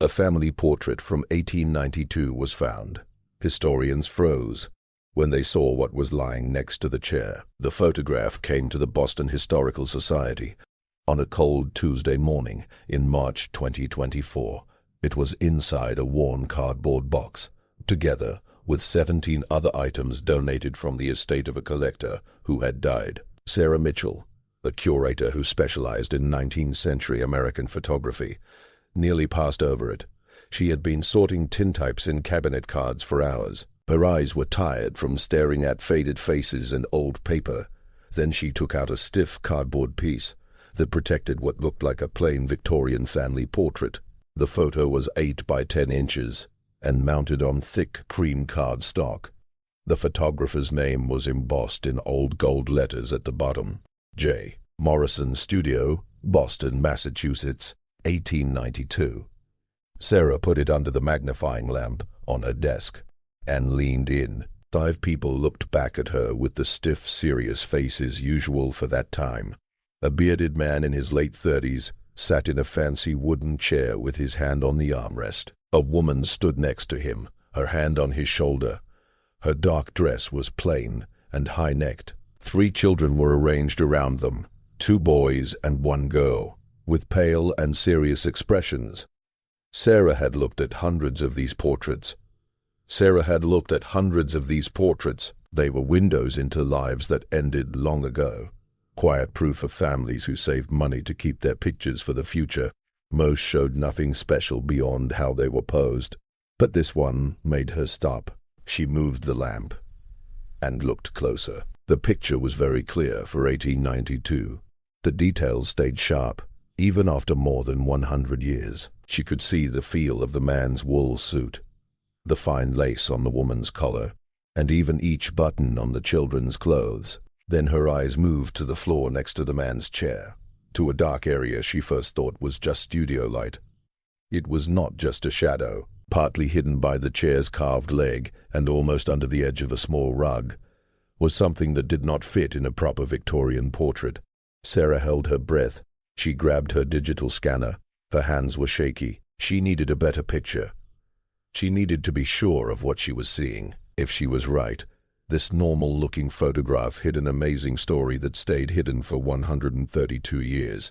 A family portrait from 1892 was found. Historians froze when they saw what was lying next to the chair. The photograph came to the Boston Historical Society on a cold Tuesday morning in March 2024. It was inside a worn cardboard box, together with 17 other items donated from the estate of a collector who had died. Sarah Mitchell, a curator who specialized in 19th century American photography, nearly passed over it. She had been sorting tintypes in cabinet cards for hours. Her eyes were tired from staring at faded faces and old paper. Then she took out a stiff cardboard piece that protected what looked like a plain Victorian family portrait. The photo was 8 by 10 inches and mounted on thick cream cardstock. The photographer's name was embossed in old gold letters at the bottom. J. Morrison Studio, Boston, Massachusetts, 1892. Sarah put it under the magnifying lamp on her desk and leaned in. 5 people looked back at her with the stiff, serious faces usual for that time. A bearded man in his late 30s sat in a fancy wooden chair with his hand on the armrest. A woman stood next to him, her hand on his shoulder. Her dark dress was plain and high-necked. 3 children were arranged around them, 2 boys and 1 girl, with pale and serious expressions. Sarah had looked at hundreds of these portraits. They were windows into lives that ended long ago. Quiet proof of families who saved money to keep their pictures for the future. Most showed nothing special beyond how they were posed. But this one made her stop. She moved the lamp and looked closer. The picture was very clear for 1892. The details stayed sharp, even after more than 100 years. She could see the feel of the man's wool suit, the fine lace on the woman's collar, and even each button on the children's clothes. Then her eyes moved to the floor next to the man's chair, to a dark area she first thought was just studio light. It was not just a shadow, partly hidden by the chair's carved leg and almost under the edge of a small rug, was something that did not fit in a proper Victorian portrait. Sarah held her breath. She grabbed her digital scanner. Her hands were shaky. She needed a better picture. She needed to be sure of what she was seeing. If she was right, this normal-looking photograph hid an amazing story that stayed hidden for 132 years.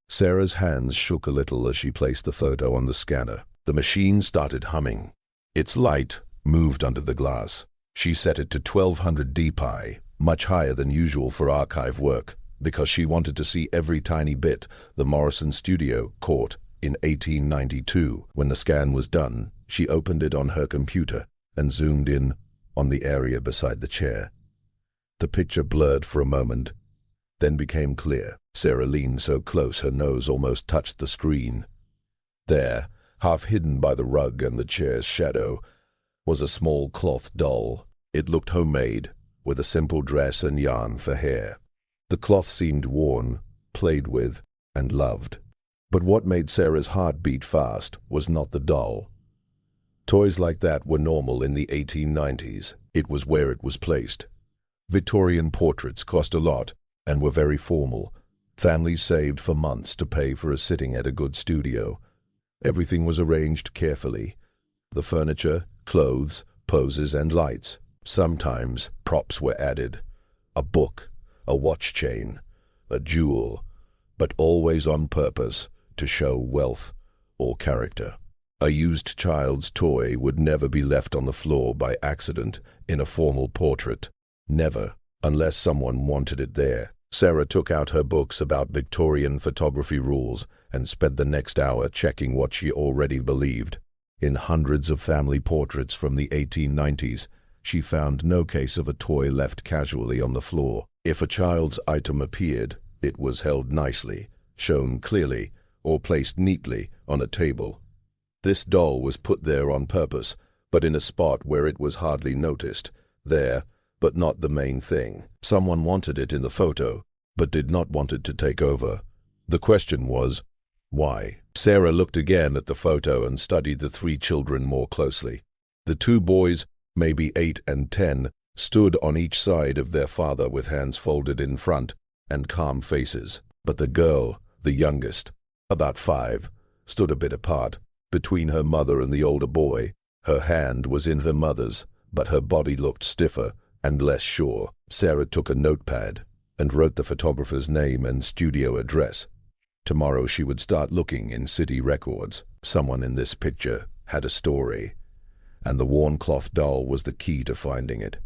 Sarah's hands shook a little as she placed the photo on the scanner. The machine started humming. Its light moved under the glass. She set it to 1200 dpi, much higher than usual for archive work, because she wanted to see every tiny bit the Morrison Studio caught in 1892. When the scan was done, she opened it on her computer and zoomed in on the area beside the chair. The picture blurred for a moment, then became clear. Sarah leaned so close her nose almost touched the screen. There, half hidden by the rug and the chair's shadow, was a small cloth doll. It looked homemade, with a simple dress and yarn for hair. The cloth seemed worn, played with, and loved. But what made Sarah's heart beat fast was not the doll. Toys like that were normal in the 1890s. It was where it was placed. Victorian portraits cost a lot and were very formal. Families saved for months to pay for a sitting at a good studio. Everything was arranged carefully. The furniture, clothes, poses, and lights. Sometimes props were added. A book, a watch chain, a jewel, but always on purpose to show wealth or character. A used child's toy would never be left on the floor by accident in a formal portrait. Never, unless someone wanted it there. Sarah took out her books about Victorian photography rules and spent the next hour checking what she already believed. In hundreds of family portraits from the 1890s, she found no case of a toy left casually on the floor. If a child's item appeared, it was held nicely, shown clearly, or placed neatly on a table. This doll was put there on purpose, but in a spot where it was hardly noticed. There, but not the main thing. Someone wanted it in the photo, but did not want it to take over. The question was, why? Sarah looked again at the photo and studied the 3 children more closely. The 2 boys, maybe 8 and 10, stood on each side of their father with hands folded in front and calm faces. But the girl, the youngest, about 5, stood a bit apart. between her mother and the older boy. Her hand was in her mother's, but her body looked stiffer and less sure. Sarah took a notepad and wrote the photographer's name and studio address. Tomorrow she would start looking in city records. Someone in this picture had a story, and the worn cloth doll was the key to finding it.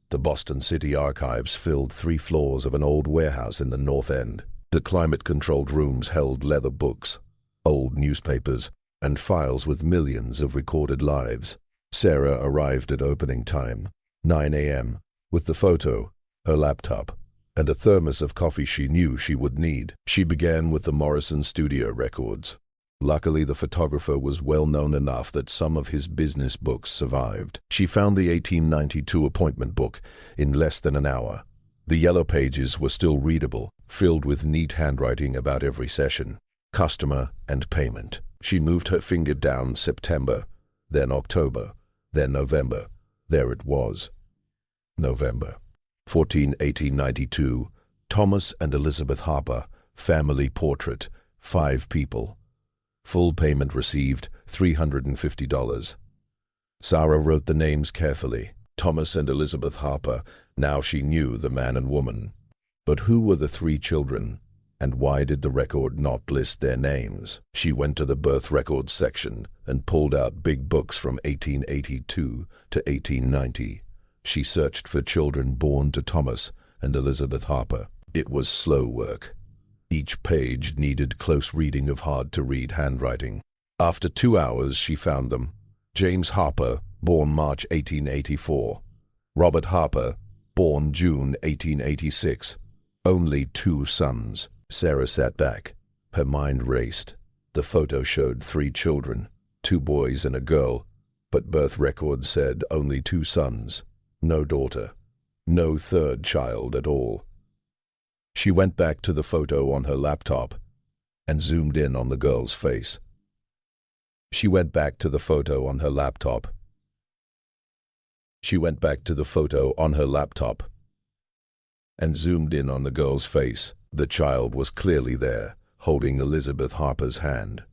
The Boston City Archives filled 3 floors of an old warehouse in the North End. The climate-controlled rooms held leather books, old newspapers, and files with millions of recorded lives. Sarah arrived at opening time, 9 a.m., with the photo, her laptop, and a thermos of coffee she knew she would need. She began with the Morrison studio records. Luckily, the photographer was well known enough that some of his business books survived. She found the 1892 appointment book in less than an hour. The yellow pages were still readable, filled with neat handwriting about every session, customer, and payment. She moved her finger down September, then October, then November. There it was. November 14, 1892, Thomas and Elizabeth Harper, family portrait, 5 people. Full payment received, $350. Sarah wrote the names carefully. Thomas and Elizabeth Harper. Now she knew the man and woman. But who were the 3 children, and why did the record not list their names? She went to the birth records section and pulled out big books from 1882 to 1890. She searched for children born to Thomas and Elizabeth Harper. It was slow work. Each page needed close reading of hard-to-read handwriting. After 2 hours, she found them. James Harper, born March 1884. Robert Harper, born June 1886. Only 2 sons. Sarah sat back. Her mind raced. The photo showed 3 children, 2 boys and a girl, but birth records said only 2 sons. No daughter. No 3rd child at all. She went back to the photo on her laptop and zoomed in on the girl's face. She went back to the photo on her laptop. She went back to the photo on her laptop and zoomed in on the girl's face. The child was clearly there, holding Elizabeth Harper's hand.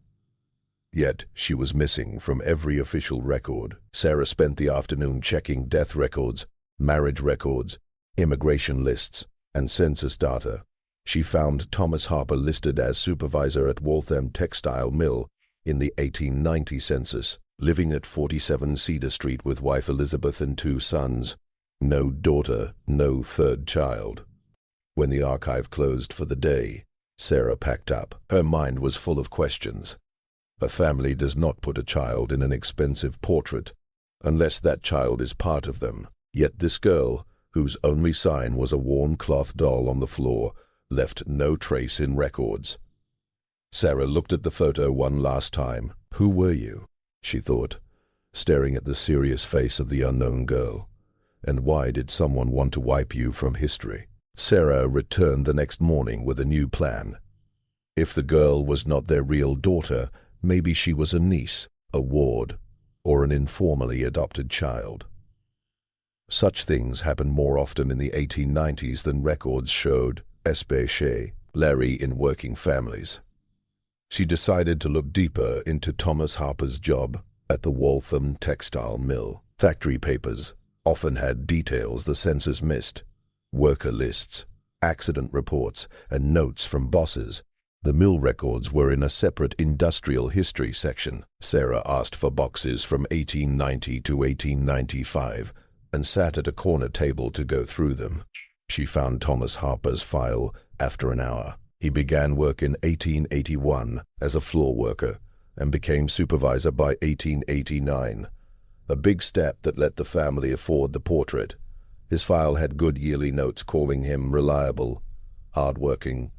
Yet she was missing from every official record. Sarah spent the afternoon checking death records, marriage records, immigration lists, and census data. She found Thomas Harper listed as supervisor at Waltham Textile Mill in the 1890 census, living at 47 Cedar Street with wife Elizabeth and 2 sons. No daughter, no 3rd child. When the archive closed for the day, Sarah packed up. Her mind was full of questions. A family does not put a child in an expensive portrait unless that child is part of them. Yet this girl, whose only sign was a worn cloth doll on the floor, left no trace in records. Sarah looked at the photo one last time. Who were you? She thought, staring at the serious face of the unknown girl. And why did someone want to wipe you from history? Sarah returned the next morning with a new plan. If the girl was not their real daughter, maybe she was a niece, a ward, or an informally adopted child. Such things happened more often in the 1890s than records showed, especially in working families. She decided to look deeper into Thomas Harper's job at the Waltham Textile Mill. Factory papers often had details the census missed, worker lists, accident reports, and notes from bosses. The mill records were in a separate industrial history section. Sarah asked for boxes from 1890 to 1895 and sat at a corner table to go through them. She found Thomas Harper's file after an hour. He began work in 1881 as a floor worker and became supervisor by 1889, a big step that let the family afford the portrait. His file had good yearly notes calling him reliable, hard-working,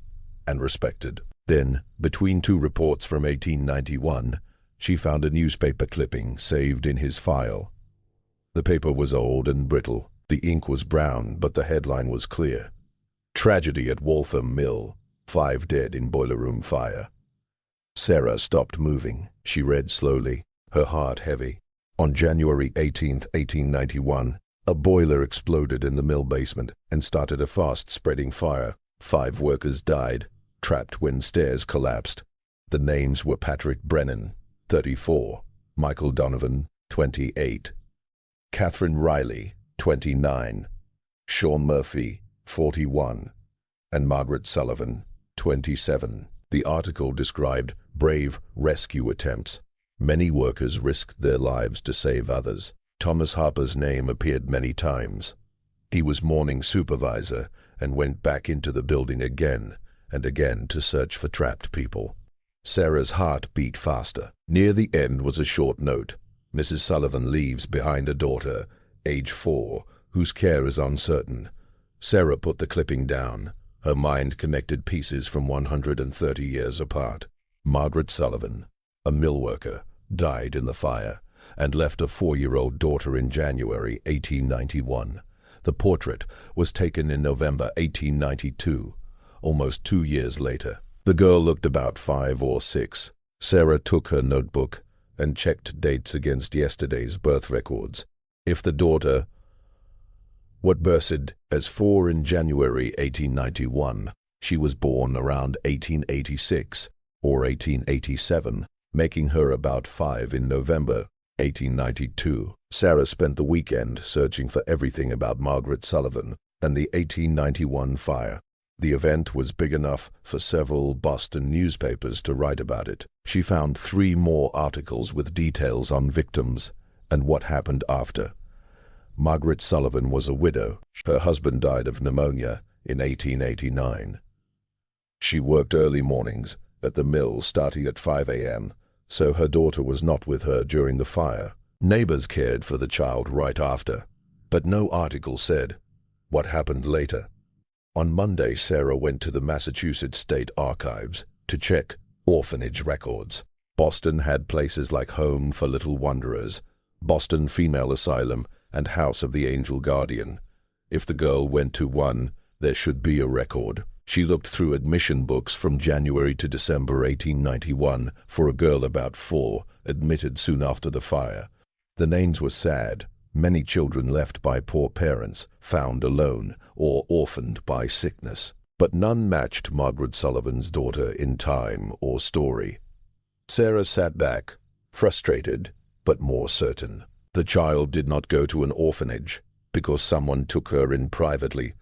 and respected. Then, between 2 reports from 1891, she found a newspaper clipping saved in his file. The paper was old and brittle. The ink was brown, but the headline was clear. Tragedy at Waltham Mill. 5 dead in boiler room fire. Sarah stopped moving. She read slowly, her heart heavy. On January 18, 1891, a boiler exploded in the mill basement and started a fast-spreading fire. 5 workers died, trapped when stairs collapsed. The names were Patrick Brennan, 34. Michael Donovan, 28. Catherine Riley, 29. Sean Murphy, 41. And Margaret Sullivan, 27. The article described brave rescue attempts. Many workers risked their lives to save others. Thomas Harper's name appeared many times. He was morning supervisor and went back into the building again and again to search for trapped people. Sarah's heart beat faster. Near the end was a short note. Mrs. Sullivan leaves behind a daughter, age 4, whose care is uncertain. Sarah put the clipping down. Her mind connected pieces from 130 years apart. Margaret Sullivan, a mill worker, died in the fire and left a 4-year-old daughter in January 1891. The portrait was taken in November 1892, almost 2 years later. The girl looked about 5 or 6. Sarah took her notebook and checked dates against yesterday's birth records. If the daughter what birthed as 4 in January 1891, she was born around 1886 or 1887, making her about 5 in November 1892. Sarah spent the weekend searching for everything about Margaret Sullivan and the 1891 fire. The event was big enough for several Boston newspapers to write about it. She found 3 more articles with details on victims and what happened after. Margaret Sullivan was a widow. Her husband died of pneumonia in 1889. She worked early mornings at the mill starting at 5 a.m., so her daughter was not with her during the fire. Neighbors cared for the child right after, but no article said what happened later. On Monday, Sarah went to the Massachusetts State Archives to check orphanage records. Boston had places like Home for Little Wanderers, Boston Female Asylum, and House of the Angel Guardian. If the girl went to one, there should be a record. She looked through admission books from January to December 1891 for a girl about 4, admitted soon after the fire. The names were sad. Many children left by poor parents, found alone, or orphaned by sickness. But none matched Margaret Sullivan's daughter in time or story. Sarah sat back, frustrated, but more certain. The child did not go to an orphanage because someone took her in privately.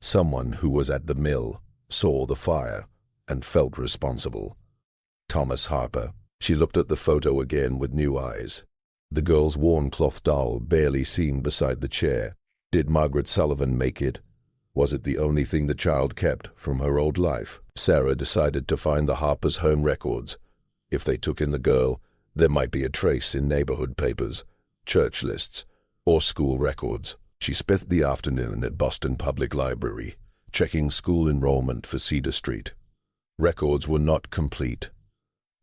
Someone who was at the mill, saw the fire, and felt responsible. Thomas Harper. She looked at the photo again with new eyes. The girl's worn cloth doll barely seen beside the chair. Did Margaret Sullivan make it? Was it the only thing the child kept from her old life? Sarah decided to find the Harpers' home records. If they took in the girl, there might be a trace in neighborhood papers, church lists, or school records. She spent the afternoon at Boston Public Library, checking school enrollment for Cedar Street. Records were not complete.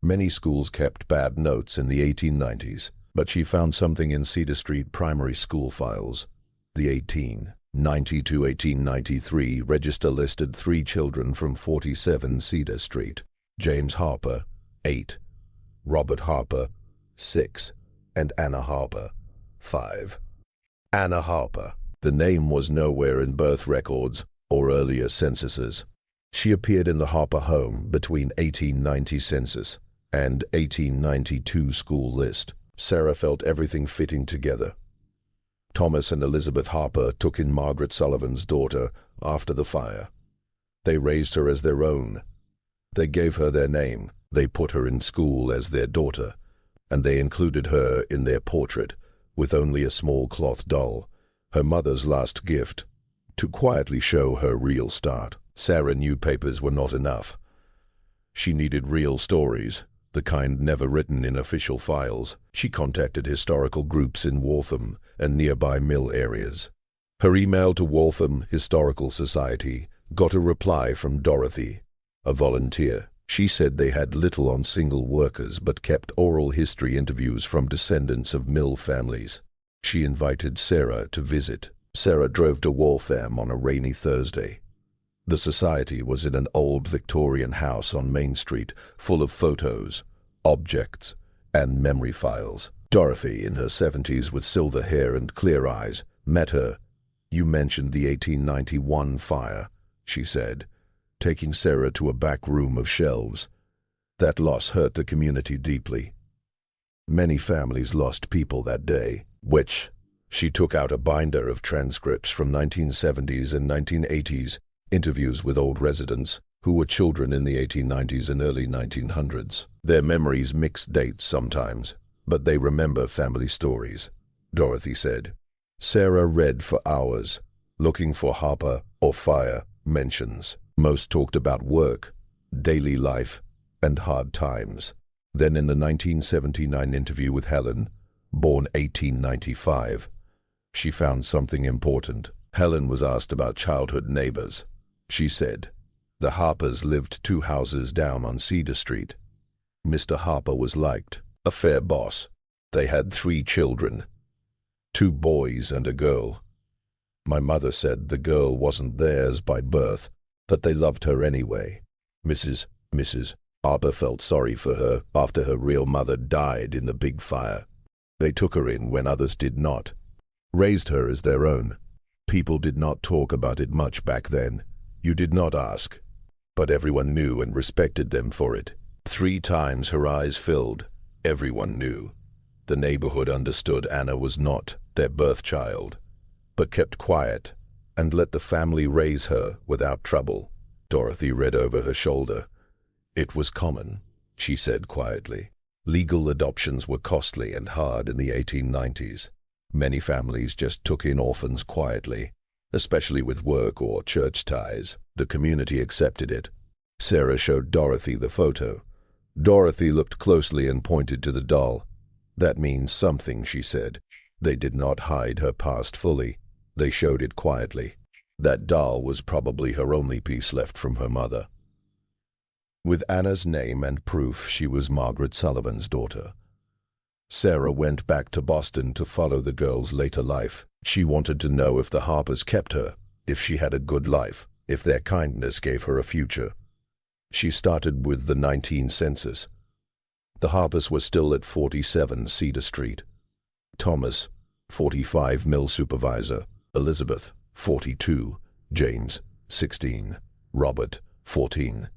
Many schools kept bad notes in the 1890s, but she found something in Cedar Street primary school files. The 1890 to 1893 register listed 3 children from 47 Cedar Street: James Harper, 8, Robert Harper, 6, and Anna Harper, 5. Anna Harper. The name was nowhere in birth records or earlier censuses. She appeared in the Harper home between 1890 census and 1892 school list. Sarah felt everything fitting together. Thomas and Elizabeth Harper took in Margaret Sullivan's daughter after the fire. They raised her as their own. They gave her their name. They put her in school as their daughter, and they included her in their portrait with only a small cloth doll, her mother's last gift, to quietly show her real start. Sarah knew papers were not enough. She needed real stories, the kind never written in official files. She contacted historical groups in Waltham and nearby mill areas. Her email to Waltham Historical Society got a reply from Dorothy, a volunteer. She said they had little on single workers but kept oral history interviews from descendants of mill families. She invited Sarah to visit. Sarah drove to Waltham on a rainy Thursday. The society was in an old Victorian house on Main Street, full of photos, objects, and memory files. Dorothy, in her 70s with silver hair and clear eyes, met her. "You mentioned the 1891 fire," she said, taking Sarah to a back room of shelves. "That loss hurt the community deeply. Many families lost people that day, which she took out a binder of transcripts from 1970s and 1980s interviews with old residents who were children in the 1890s and early 1900s. Their memories mix dates sometimes, but they remember family stories, Dorothy said. Sarah read for hours, looking for Harper or fire mentions. Most talked about work, daily life, and hard times. Then in the 1979 interview with Helen, born 1895, she found something important. Helen was asked about childhood neighbors. She said, "The Harpers lived 2 houses down on Cedar Street. Mr. Harper was liked, a fair boss. They had 3 children, 2 boys and a girl. My mother said the girl wasn't theirs by birth, that they loved her anyway. Mrs. Harper felt sorry for her after her real mother died in the big fire. They took her in when others did not, raised her as their own. People did not talk about it much back then. You did not ask, but everyone knew and respected them for it. 3 times her eyes filled. Everyone knew. The neighborhood understood Anna was not their birth child, but kept quiet and let the family raise her without trouble." Dorothy read over her shoulder. "It was common," she said quietly. "Legal adoptions were costly and hard in the 1890s. Many families just took in orphans quietly, especially with work or church ties. The community accepted it." Sarah showed Dorothy the photo. Dorothy looked closely and pointed to the doll. "That means something," she said. They did not hide her past fully. They showed it quietly. That doll was probably her only piece left from her mother. With Anna's name and proof she was Margaret Sullivan's daughter. Sarah went back to Boston to follow the girl's later life. She wanted to know if the Harpers kept her, if she had a good life, if their kindness gave her a future. She started with the 19 census. The Harpers were still at 47 Cedar Street. Thomas, 45, mill supervisor. Elizabeth, 42. James, 16. Robert, 14.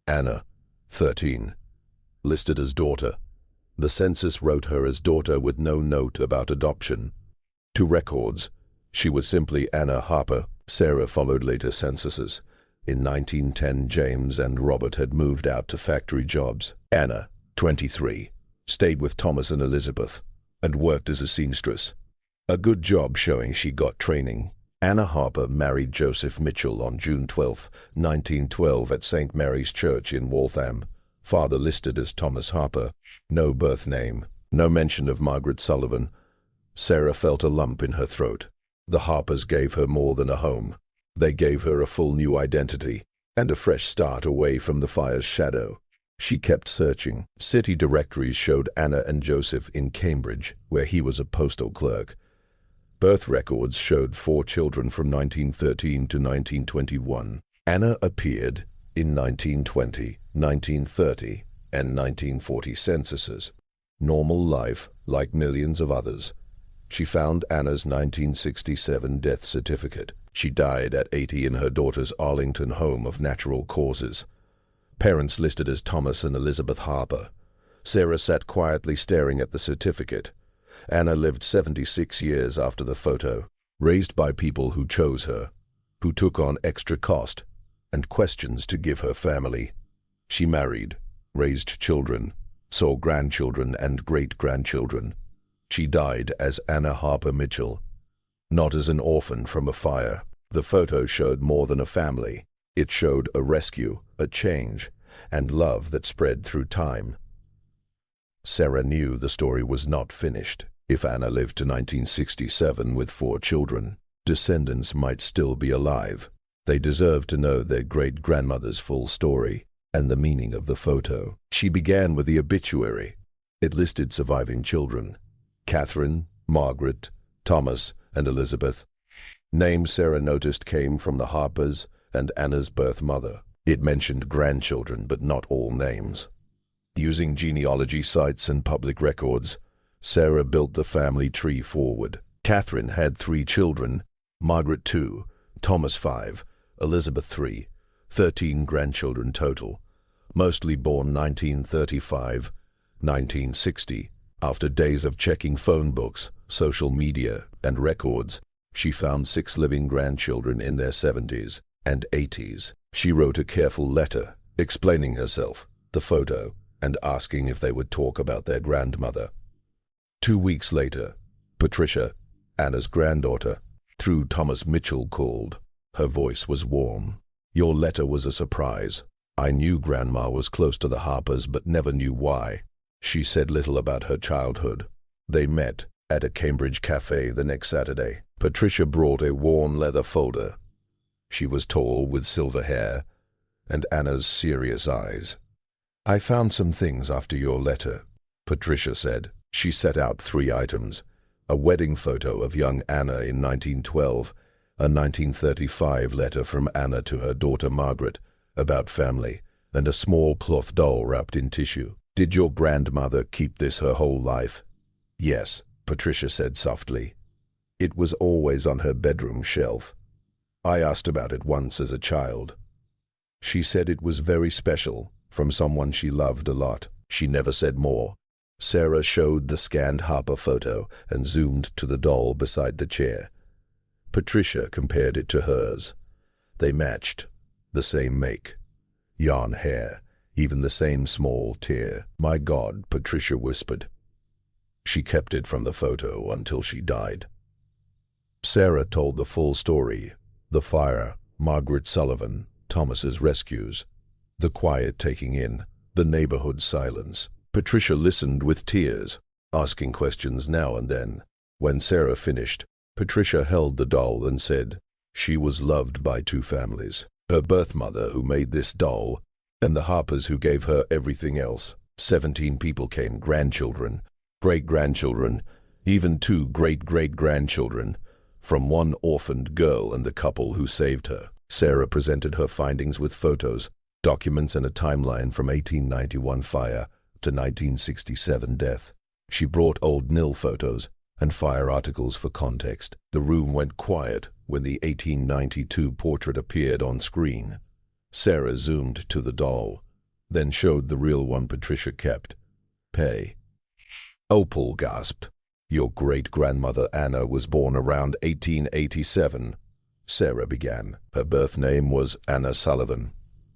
Anna, 13. Listed as daughter. The census wrote her as daughter with no note about adoption. To records, she was simply Anna Harper. Sarah followed later censuses. In 1910, James and Robert had moved out to factory jobs. Anna, 23, stayed with Thomas and Elizabeth and worked as a seamstress. A good job showing she got training. Anna Harper married Joseph Mitchell on June 12, 1912 at St. Mary's Church in Waltham. Father listed as Thomas Harper. No birth name. No mention of Margaret Sullivan. Sarah felt a lump in her throat. The Harpers gave her more than a home. They gave her a full new identity and a fresh start away from the fire's shadow. She kept searching. City directories showed Anna and Joseph in Cambridge, where he was a postal clerk. Birth records showed 4 children from 1913 to 1921. Anna appeared in 1920, 1930, and 1940 censuses. Normal life, like millions of others. She found Anna's 1967 death certificate. She died at 80 in her daughter's Arlington home of natural causes. Parents listed as Thomas and Elizabeth Harper. Sarah sat quietly staring at the certificate. Anna lived 76 years after the photo, raised by people who chose her, who took on extra cost and questions to give her family. She married, raised children, saw grandchildren and great-grandchildren. She died as Anna Harper Mitchell, not as an orphan from a fire. The photo showed more than a family. It showed a rescue, a change, and love that spread through time. Sarah knew the story was not finished. If Anna lived to 1967 with 4 children, descendants might still be alive. They deserved to know their great-grandmother's full story and the meaning of the photo. She began with the obituary. It listed surviving children: Catherine, Margaret, Thomas, and Elizabeth. Names Sarah noticed came from the Harpers and Anna's birth mother. It mentioned grandchildren, but not all names. Using genealogy sites and public records, Sarah built the family tree forward. Catherine had 3 children, Margaret 2, Thomas 5, Elizabeth 3, 13 grandchildren total, mostly born 1935, 1960, After days of checking phone books, social media, and records, she found 6 living grandchildren in their 70s and 80s. She wrote a careful letter, explaining herself, the photo, and asking if they would talk about their grandmother. 2 weeks later, Patricia, Anna's granddaughter, through Thomas Mitchell, called. Her voice was warm. "Your letter was a surprise. I knew Grandma was close to the Harpers but never knew why." She said little about her childhood. They met at a Cambridge cafe the next Saturday. Patricia brought a worn leather folder. She was tall with silver hair and Anna's serious eyes. "I found some things after your letter," Patricia said. She set out 3 items: a wedding photo of young Anna in 1912, a 1935 letter from Anna to her daughter Margaret about family, and a small cloth doll wrapped in tissue. "Did your grandmother keep this her whole life?" "Yes," Patricia said softly. "It was always on her bedroom shelf. I asked about it once as a child. She said it was very special, from someone she loved a lot. She never said more." Sarah showed the scanned Harper photo and zoomed to the doll beside the chair. Patricia compared it to hers. They matched. The same make. Yarn hair. Even the same small tear. "My God," Patricia whispered. She kept it from the photo until she died. Sarah told the full story: the fire, Margaret Sullivan, Thomas's rescues, the quiet taking in, the neighborhood silence. Patricia listened with tears, asking questions now and then. When Sarah finished, Patricia held the doll and said, "She was loved by 2 families. Her birth mother, who made this doll, and the Harpers, who gave her everything else. 17 people came, grandchildren, great-grandchildren, even 2 great-great-grandchildren, from one orphaned girl and the couple who saved her." Sarah presented her findings with photos, documents, and a timeline from 1891 fire to 1967 death. She brought old nil photos and fire articles for context. The room went quiet when the 1892 portrait appeared on screen. Sarah zoomed to the doll, then showed the real one Patricia kept. "Pay." Opal gasped. "Your great-grandmother Anna was born around 1887. Sarah began. "Her birth name was Anna Sullivan.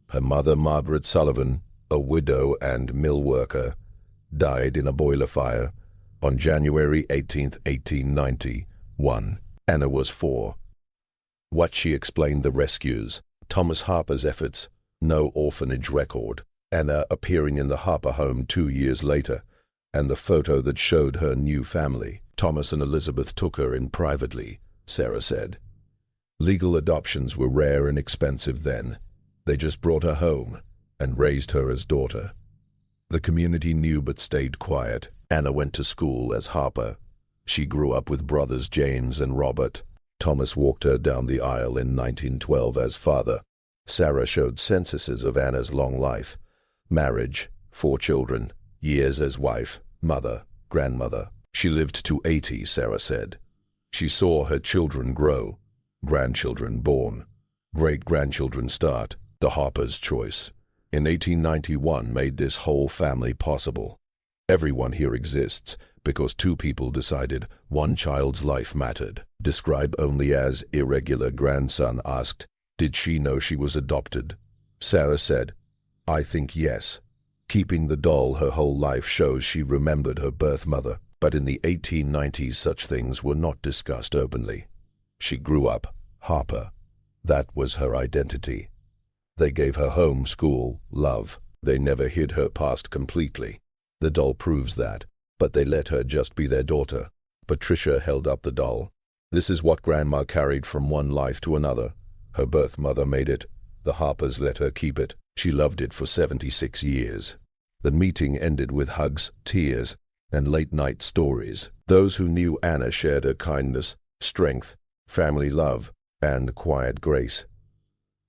Her mother, Margaret Sullivan, a widow and mill worker, died in a boiler fire on January 18, 1891. Anna was 4. What she explained: the rescues, Thomas Harper's efforts, no orphanage record, Anna appearing in the Harper home 2 years later, and the photo that showed her new family. Thomas and Elizabeth took her in privately," Sarah said. "Legal adoptions were rare and expensive then. They just brought her home and raised her as daughter. The community knew but stayed quiet. Anna went to school as Harper. She grew up with brothers James and Robert. Thomas walked her down the aisle in 1912 as father." Sarah showed censuses of Anna's long life: marriage, 4 children, years as wife, mother, grandmother. "She lived to 80, Sarah said. She saw her children grow, grandchildren born, great-grandchildren start. The Harper's choice in 1891 made this whole family possible. Everyone here exists because 2 people decided one child's life mattered." Described only as irregular grandson asked, "Did she know she was adopted?" Sarah said, "I think yes. Keeping the doll her whole life shows she remembered her birth mother. But in the 1890s such things were not discussed openly. She grew up Harper. That was her identity. They gave her home, school, love. They never hid her past completely. The doll proves that, but they let her just be their daughter." Patricia held up the doll. "This is what Grandma carried from one life to another. Her birth mother made it. The Harpers let her keep it. She loved it for 76 years. The meeting ended with hugs, tears, and late-night stories. Those who knew Anna shared her kindness, strength, family love, and quiet grace.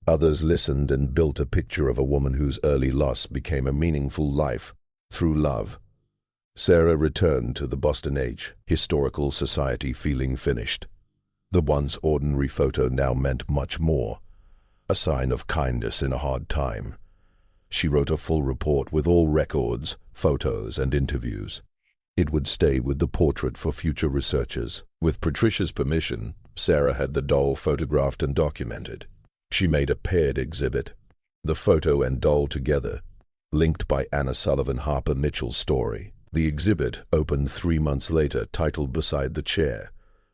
Others listened and built a picture of a woman whose early loss became a meaningful life through love. Sarah returned to the Boston H. Historical Society feeling finished. The once ordinary photo now meant much more, a sign of kindness in a hard time. She wrote a full report with all records, photos, and interviews. It would stay with the portrait for future researchers. With Patricia's permission, Sarah had the doll photographed and documented. She made a paired exhibit, the photo and doll together, linked by Anna Sullivan Harper Mitchell's story. The exhibit opened 3 months later, titled Beside the Chair,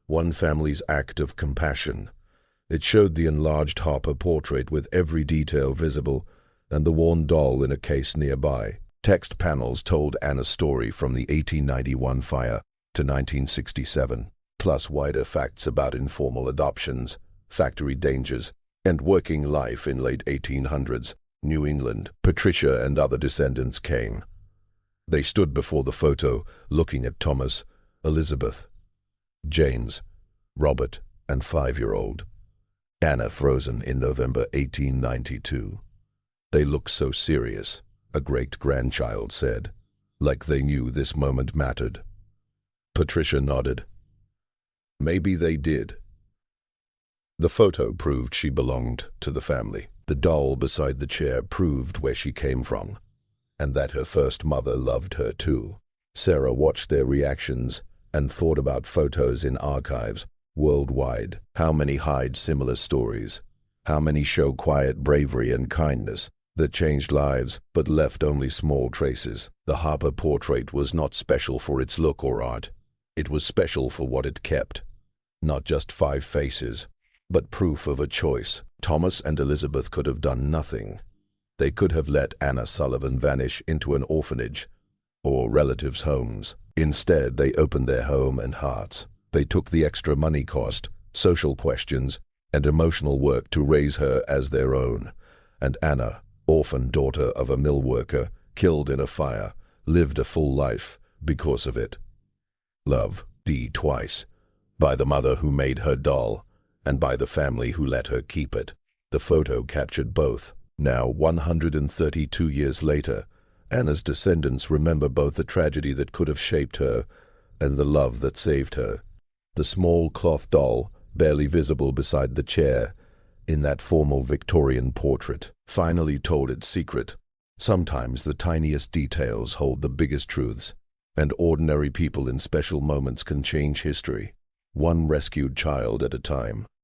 One Family's Act of Compassion. It showed the enlarged Harper portrait with every detail visible and the worn doll in a case nearby. Text panels told Anna's story from the 1891 fire to 1967, plus wider facts about informal adoptions, factory dangers, and working life in late 1800s New England. Patricia and other descendants came. They stood before the photo, looking at Thomas, Elizabeth, James, Robert, and 5-year-old Anna, frozen in November 1892. They looked so serious, a great-grandchild said, like they knew this moment mattered. Patricia nodded. Maybe they did. The photo proved she belonged to the family. The doll beside the chair proved where she came from, and that her first mother loved her too. Sarah watched their reactions and thought about photos in archives worldwide. How many hide similar stories? How many show quiet bravery and kindness that changed lives but left only small traces? The Harper portrait was not special for its look or art. It was special for what it kept. Not just 5 faces, but proof of a choice. Thomas and Elizabeth could have done nothing. They could have let Anna Sullivan vanish into an orphanage or relatives' homes. Instead, they opened their home and hearts. They took the extra money cost, social questions, and emotional work to raise her as their own. And Anna, orphan daughter of a mill worker, killed in a fire, lived a full life because of it. Love, twice, by the mother who made her doll, and by the family who let her keep it. The photo captured both. Now, 132 years later, Anna's descendants remember both the tragedy that could have shaped her and the love that saved her. The small cloth doll, barely visible beside the chair, in that formal Victorian portrait, finally told its secret. Sometimes the tiniest details hold the biggest truths, and ordinary people in special moments can change history, one rescued child at a time.